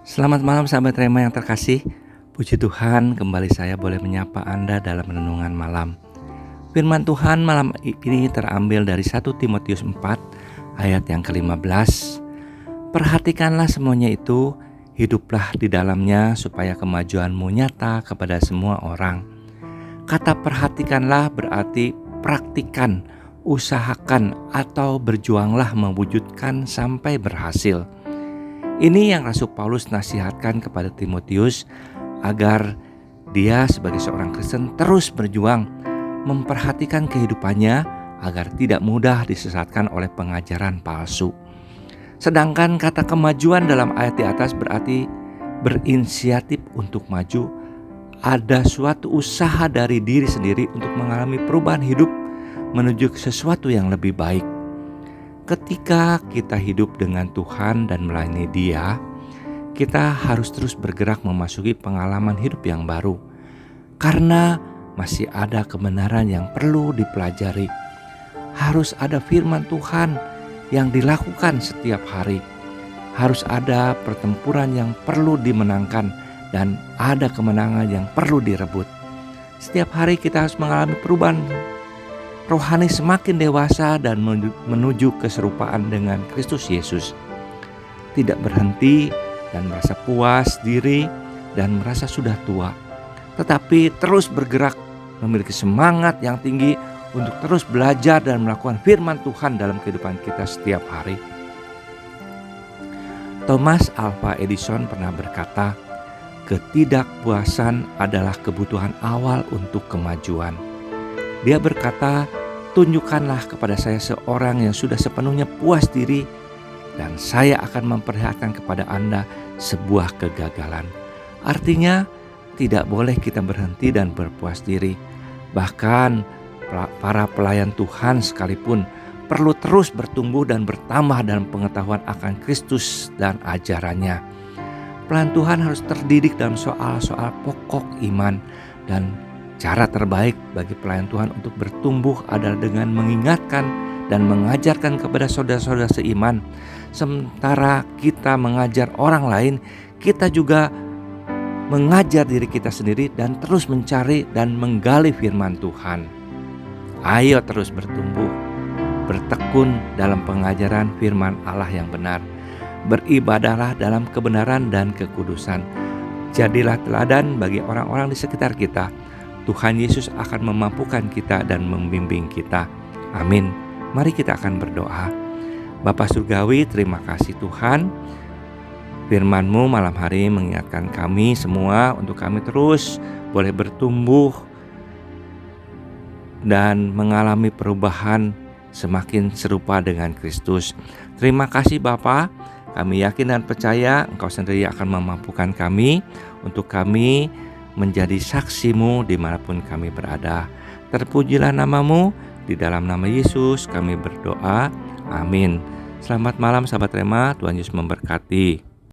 Selamat malam sahabat Rema yang terkasih. Puji Tuhan, kembali saya boleh menyapa Anda dalam renungan malam. Firman Tuhan malam ini terambil dari 1 Timotius 4 ayat yang ke-15. Perhatikanlah semuanya itu, hiduplah di dalamnya supaya kemajuanmu nyata kepada semua orang. Kata perhatikanlah berarti praktikan, usahakan atau berjuanglah mewujudkan sampai berhasil. Ini yang Rasul Paulus nasihatkan kepada Timotius agar dia sebagai seorang Kristen terus berjuang memperhatikan kehidupannya agar tidak mudah disesatkan oleh pengajaran palsu. Sedangkan kata kemajuan dalam ayat di atas berarti berinisiatif untuk maju, ada suatu usaha dari diri sendiri untuk mengalami perubahan hidup menuju ke sesuatu yang lebih baik. Ketika kita hidup dengan Tuhan dan melayani Dia, kita harus terus bergerak memasuki pengalaman hidup yang baru. Karena masih ada kebenaran yang perlu dipelajari. Harus ada firman Tuhan yang dilakukan setiap hari. Harus ada pertempuran yang perlu dimenangkan dan ada kemenangan yang perlu direbut. Setiap hari kita harus mengalami perubahan rohani semakin dewasa dan menuju keserupaan dengan Kristus Yesus. Tidak berhenti dan merasa puas diri dan merasa sudah tua, tetapi terus bergerak, memiliki semangat yang tinggi untuk terus belajar dan melakukan firman Tuhan dalam kehidupan kita setiap hari. Thomas Alva Edison pernah berkata, ketidakpuasan adalah kebutuhan awal untuk kemajuan. Dia berkata, tunjukkanlah kepada saya seorang yang sudah sepenuhnya puas diri dan saya akan memperlihatkan kepada Anda sebuah kegagalan. Artinya tidak boleh kita berhenti dan berpuas diri. Bahkan para pelayan Tuhan sekalipun perlu terus bertumbuh dan bertambah dalam pengetahuan akan Kristus dan ajarannya. Pelayan Tuhan harus terdidik dalam soal-soal pokok iman, dan cara terbaik bagi pelayan Tuhan untuk bertumbuh adalah dengan mengingatkan dan mengajarkan kepada saudara-saudara seiman. Sementara kita mengajar orang lain, kita juga mengajar diri kita sendiri dan terus mencari dan menggali firman Tuhan. Ayo terus bertumbuh, bertekun dalam pengajaran firman Allah yang benar. Beribadahlah dalam kebenaran dan kekudusan. Jadilah teladan bagi orang-orang di sekitar kita. Tuhan Yesus akan memampukan kita dan membimbing kita. Amin. Mari kita akan berdoa. Bapa Surgawi, terima kasih Tuhan. Firman-Mu malam hari mengingatkan kami semua untuk kami terus boleh bertumbuh dan mengalami perubahan semakin serupa dengan Kristus. Terima kasih Bapa. Kami yakin dan percaya Engkau sendiri akan memampukan kami untuk kami menjadi saksi-Mu dimanapun kami berada. Terpujilah nama-Mu, di dalam nama Yesus kami berdoa. Amin. Selamat malam sahabat Rema, Tuhan Yesus memberkati.